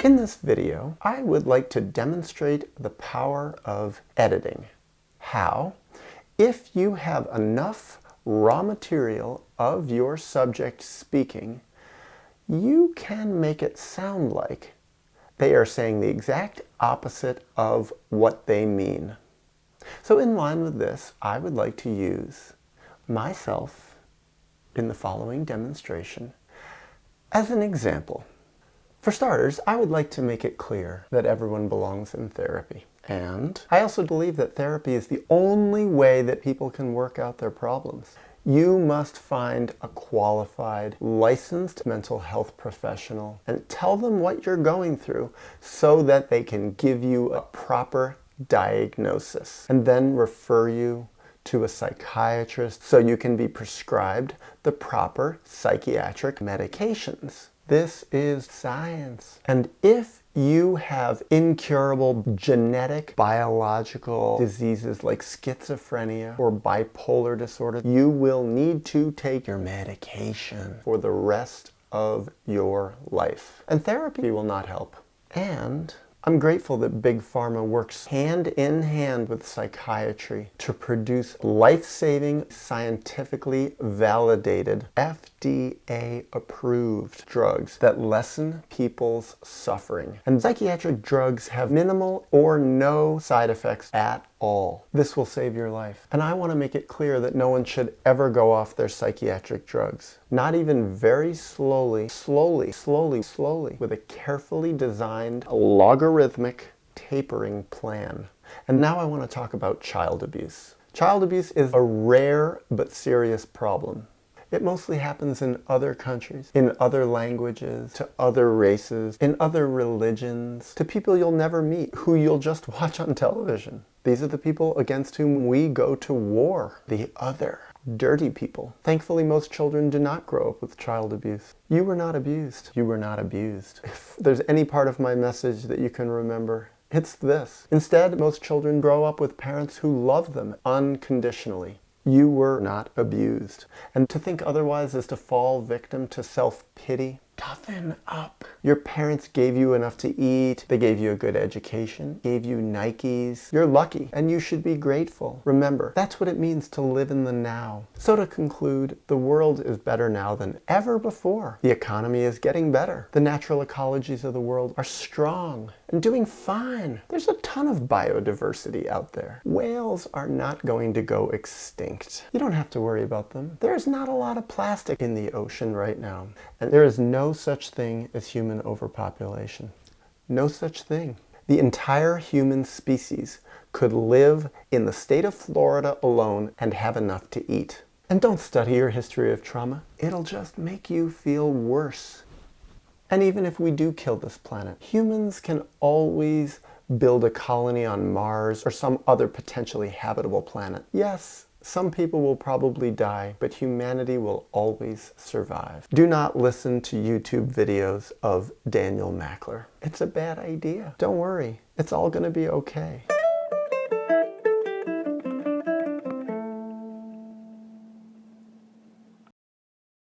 In this video, I would like to demonstrate the power of editing. How? If you have enough raw material of your subject speaking, you can make it sound like they are saying the exact opposite of what they mean. So in line with this, I would like to use myself in the following demonstration as an example. For starters, I would like to make it clear that everyone belongs in therapy. And I also believe that therapy is the only way that people can work out their problems. You must find a qualified, licensed mental health professional and tell them what you're going through so that they can give you a proper diagnosis and then refer you to a psychiatrist so you can be prescribed the proper psychiatric medications. This is science. And if you have incurable genetic, biological diseases like schizophrenia or bipolar disorder, you will need to take your medication for the rest of your life. And therapy will not help. And I'm grateful that Big Pharma works hand in hand with psychiatry to produce life-saving, scientifically validated, FDA-approved drugs that lessen people's suffering. And psychiatric drugs have minimal or no side effects at all. This will save your life. And I want to make it clear that no one should ever go off their psychiatric drugs. Not even very slowly, with a carefully designed, logarithmic tapering plan. And now I want to talk about child abuse. Child abuse is a rare but serious problem. It mostly happens in other countries, in other languages, to other races, in other religions, to people you'll never meet, who you'll just watch on television. These are the people against whom we go to war, the other dirty people. Thankfully, most children do not grow up with child abuse. You were not abused. You were not abused. If there's any part of my message that you can remember, it's this. Instead, most children grow up with parents who love them unconditionally. You were not abused. And to think otherwise is to fall victim to self-pity. Toughen up. Your parents gave you enough to eat. They gave you a good education, gave you Nikes. You're lucky, and you should be grateful. Remember, that's what it means to live in the now. So to conclude, the world is better now than ever before. The economy is getting better. The natural ecologies of the world are strong and doing fine. There's a ton of biodiversity out there. Whales are not going to go extinct. You don't have to worry about them. There's not a lot of plastic in the ocean right now. And there is no such thing as human overpopulation. No such thing. The entire human species could live in the state of Florida alone and have enough to eat. And don't study your history of trauma. It'll just make you feel worse. And even if we do kill this planet, humans can always build a colony on Mars or some other potentially habitable planet. Yes, some people will probably die, but humanity will always survive. Do not listen to YouTube videos of Daniel Mackler. It's a bad idea. Don't worry, it's all going to be okay.